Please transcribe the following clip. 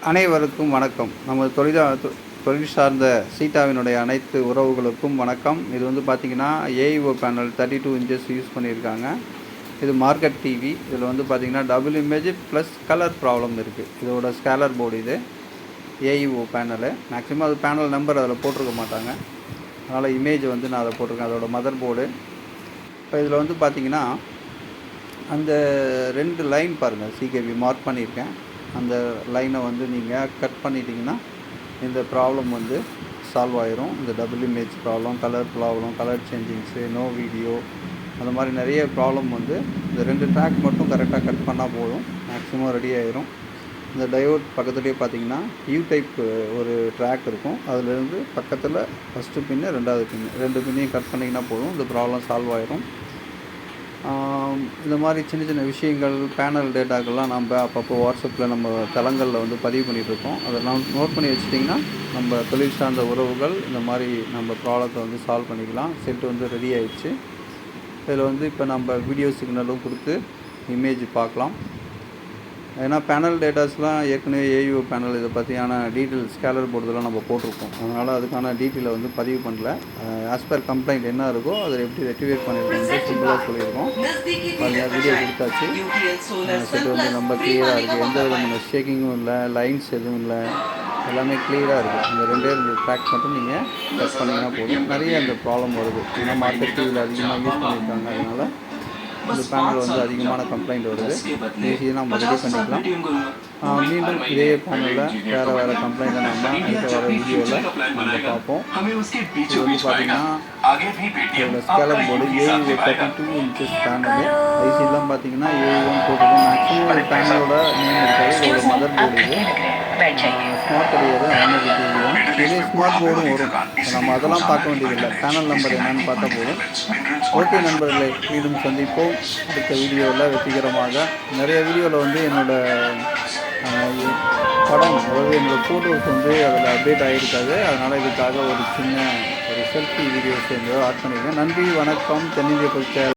அனைவருக்கும் வணக்கம். நம்ம தொழில் சார்ந்த சீட்டாவினுடைய அனைத்து உறவுகளுக்கும் வணக்கம். இது வந்து பார்த்திங்கன்னா ஏஇஓ பேனல் 32 இன்ச்சஸ் யூஸ் பண்ணியிருக்காங்க. இது மார்க்கெட் டிவி. இதில் வந்து பார்த்திங்கன்னா double image plus colour problem இருக்குது. இதோட ஸ்கேலர் போர்டு இது ஏஇஓ பேனலு. மேக்ஸிமம் அது பேனல் நம்பர் அதில் போட்டிருக்க மாட்டாங்க, அதனால் இமேஜ் வந்து நான் அதை போட்டிருக்கேன். அதோட மதர் போர்டு. இப்போ இதில் வந்து பார்த்திங்கன்னா அந்த 2 லைன் பாருங்கள், சிகேபி மார்க் பண்ணியிருக்கேன். அந்த லைனை வந்து நீங்கள் கட் பண்ணிட்டீங்கன்னா இந்த ப்ராப்ளம் வந்து சால்வ் ஆயிரும். இந்த double image problem, colour changings, no video, அந்த மாதிரி நிறைய ப்ராப்ளம் வந்து இந்த 2 ட்ராக் மட்டும் கரெக்டாக கட் பண்ணால் போதும், மேக்ஸிமம் ரெடி ஆயிரும். இந்த டயோட் பக்கத்துலேயே பார்த்தீங்கன்னா யூ டைப் ஒரு ட்ராக் இருக்கும். அதிலேருந்து பக்கத்தில் ஃபஸ்ட்டு பின்னு 2வது பின்னு 2 பின்னையும் கட் பண்ணிங்கன்னா போதும், இந்த ப்ராப்ளம் சால்வ் ஆயிரும். இந்த மாதிரி சின்ன சின்ன விஷயங்கள், பேனல் டேட்டாக்கள்லாம் நம்ம அப்பப்போ வாட்ஸ்அப்பில் நம்ம தளங்களில் வந்து பதிவு பண்ணிகிட்ருக்கோம். அதெல்லாம் நோட் பண்ணி வச்சிட்டிங்கன்னா நம்ம தொழில் சார்ந்த உறவுகள் இந்த மாதிரி நம்ம ப்ராப்ளத்தை வந்து சால்வ் பண்ணிக்கலாம். செட்டு வந்து ரெடி ஆகிடுச்சு. இதில் வந்து இப்போ நம்ம வீடியோ சிக்னலும் கொடுத்து இமேஜ் பார்க்கலாம். ஏன்னா பேனல் டேட்டாஸ்லாம் ஏற்கனவே ஏஇஓ பேனல் இதை பற்றியான டீட்டெயில் ஸ்கேலர் போர்டுலாம் நம்ம போட்டிருக்கோம். அதனால் அதுக்கான டீட்டெயிலை வந்து பதிவு பண்ணல. ஆஸ் பர் கம்ப்ளைண்ட் என்ன இருக்கோ அதை எப்படி ரெக்டிவேட் பண்ணியிருக்கோம் சிம்பிளாக சொல்லியிருக்கோம். பாருங்கள், வீடியோ கொடுத்தாச்சு. செட்டு வந்து ரொம்ப கிளியராக இருக்குது. எந்த விதமான ஷேக்கிங்கும் இல்லை, லைன்ஸ் எதுவும் இல்லை, எல்லாமே கிளியராக இருக்குது. இந்த 2 ட்ராக் மட்டும் நீங்கள் கட் பண்ணிங்கன்னா போதும். நிறைய அந்த ப்ராப்ளம் வருது. ஏன்னா மார்க்கெட் டிவியில் அதிகமாக யூஸ் பண்ணியிருக்காங்க. அதனால் இந்த பேனல் வந்து அதிகமான கம்ப்ளைண்ட் வருது. ஈஸியாக நம்ம ரெடி பண்ணிக்கலாம். மீண்டும் இதே பேனலில் வேறு கம்ப்ளைண்ட்டை நம்ம அடுத்த வர வீடியோவில் நம்ம பார்ப்போம். இது வந்து பார்த்திங்கன்னா இதோட scaler board AEO 32 inches panel. ஐசிலாம் பார்த்திங்கன்னா ஏஇஓன்னு போட்டுருக்கோம். மேக்ஸிமம் ஒரு பேனலோட நேம் இருக்காது. இதோட மதர் போர்டு இது. ஸ்மார்ட் கிடையாது, அனலஜி டிவி தான். இதே ஸ்மார்ட் போர்டும் வரும். நம்ம அதெல்லாம் பார்க்க வேண்டியதில்லை, பேனல் நம்பர் என்னன்னு பார்த்தா போதும். ஓகே நண்பர்களை, மீண்டும் சந்திப்போம் அடுத்த வீடியோவில் வெற்றிகரமாக. நிறைய வீடியோவில் வந்து என்னோடய படம், அதாவது என்னோடய ஃபோட்டோஸ் வந்து அதில் அப்டேட் ஆகிருக்காது. அதனால் இதுக்காக ஒரு சின்ன செல்ஃபி வீடியோஸ் ஆட் பண்ணியிருக்கேன். நன்றி, வணக்கம். தென்னிந்திய பொதுச்செயலாளர்.